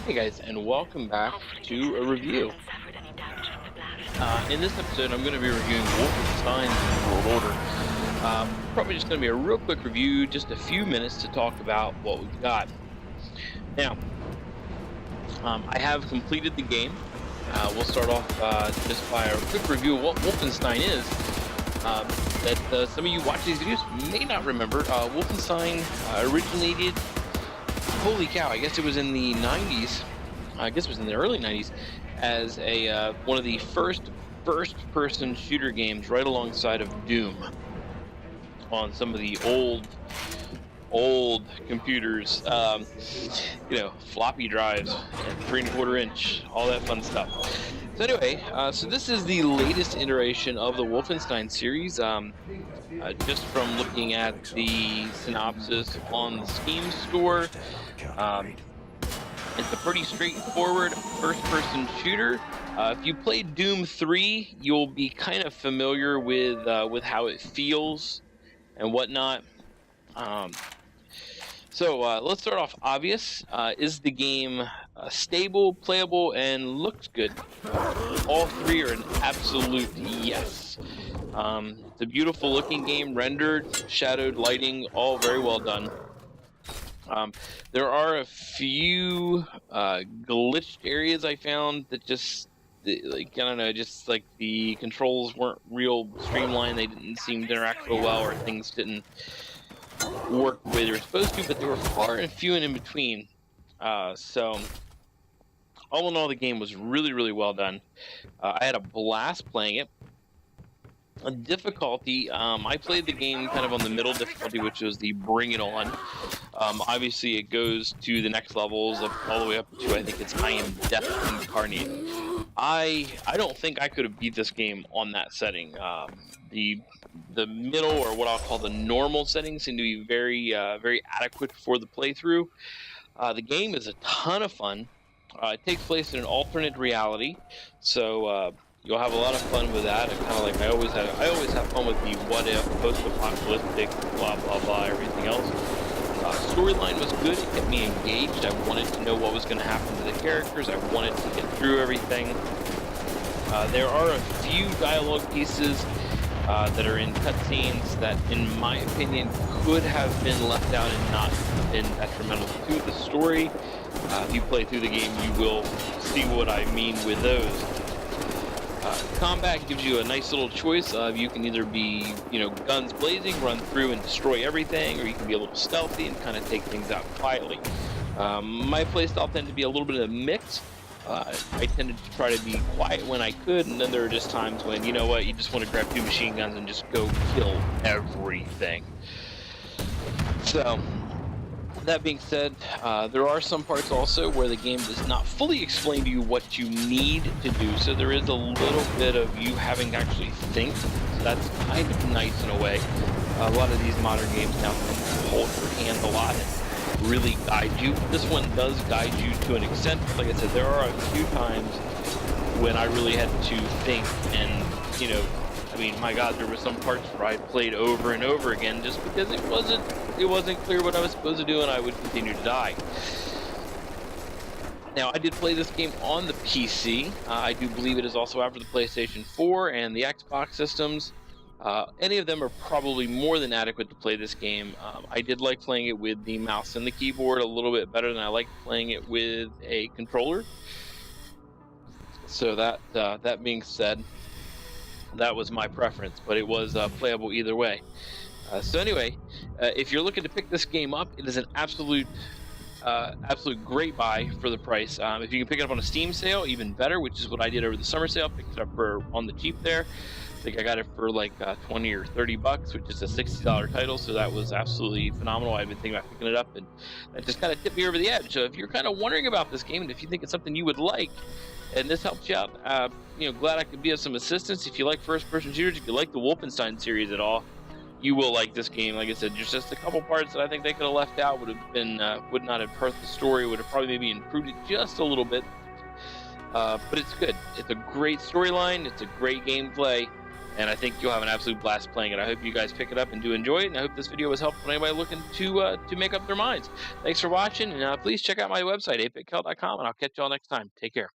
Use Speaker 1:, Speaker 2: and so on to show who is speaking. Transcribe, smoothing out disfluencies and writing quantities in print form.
Speaker 1: Hey guys, and welcome back to a review. In this episode, I'm going to be reviewing Wolfenstein New World Order. Probably just going to be a real quick review, just a few minutes to talk about what we've got. Now, I have completed the game. We'll start off just by a quick review of what Wolfenstein is. That some of you watch these videos may not remember. Wolfenstein originated, holy cow, I guess it was in the 90s. I guess it was in the early 90s, as a one of the first-person shooter games, right alongside of Doom, on some of the old computers. Floppy drives and 3¼ inch, all that fun stuff. So anyway, so this is the latest iteration of the Wolfenstein series. Just from looking at the synopsis on the Steam store. It's a pretty straightforward first-person shooter. If you played Doom 3, you'll be kind of familiar with how it feels and whatnot. So let's start off obvious. Is the game stable, playable, and looks good? All three are an absolute yes. It's a beautiful-looking game, rendered, shadowed, lighting, all very well done. There are a few glitched areas I found that just, like, I don't know, just like the controls weren't real streamlined. They didn't seem to interact real well, or things didn't work the way they were supposed to, but they were far and few and in between. So all in all, the game was really, really well done. I had a blast playing it. Difficulty, I played the game kind of on the middle difficulty, which was the Bring It On. Obviously, it goes to the next levels, all the way up to, I think it's I Am Death Incarnate. I don't think I could have beat this game on that setting. The middle, or what I'll call the normal settings, seem to be very adequate for the playthrough. The game is a ton of fun. It takes place in an alternate reality, so you'll have a lot of fun with that. And kind of like I always have fun with the what if, post-apocalyptic, blah blah blah, everything else. Storyline was good. It kept me engaged. I wanted to know what was going to happen to the characters. I wanted to get through everything. There are a few dialogue pieces that are in cutscenes that, in my opinion, could have been left out and not been detrimental to the story. If you play through the game, you will see what I mean with those. Combat gives you a nice little choice of, you can either be, guns blazing, run through and destroy everything, or you can be a little stealthy and kind of take things out quietly. My playstyle tended to be a little bit of a mix. I tended to try to be quiet when I could, and then there are just times when, you just want to grab 2 machine guns and just go kill everything. So, that being said, there are some parts also where the game does not fully explain to you what you need to do, so there is a little bit of you having to actually think. So that's kind of nice in a way. A lot of these modern games now can hold your hand a lot and really guide you. This one does guide you to an extent. Like I said, there are a few times when I really had to think, and my God, there were some parts where I played over and over again just because it wasn't clear what I was supposed to do, and I would continue to die. Now, I did play this game on the PC. I do believe it is also out for the PlayStation 4 and the Xbox systems. Any of them are probably more than adequate to play this game. I did like playing it with the mouse and the keyboard a little bit better than I liked playing it with a controller. So that being said, that was my preference, but it was playable either way. So anyway, if you're looking to pick this game up, it is an absolute great buy for the price. If you can pick it up on a Steam sale, even better, which is what I did over the summer sale. Picked it up on the cheap there. I think I got it for like 20 or 30 bucks, which is a $60 title, so that was absolutely phenomenal. I've been thinking about picking it up, and that just kind of tipped me over the edge. So if you're kind of wondering about this game, and if you think it's something you would like, and this helps you out, glad I could be of some assistance. If you like first-person shooters, if you like the Wolfenstein series at all, you will like this game. Like I said, there's just a couple parts that I think they could have left out, would not have hurt the story, would have probably maybe improved it just a little bit. But it's good. It's a great storyline. It's a great gameplay. and I think you'll have an absolute blast playing it. I hope you guys pick it up and do enjoy it, and I hope this video was helpful to anybody looking to make up their minds. Thanks for watching, and please check out my website, 8bitkel.com, and I'll catch y'all next time. Take care.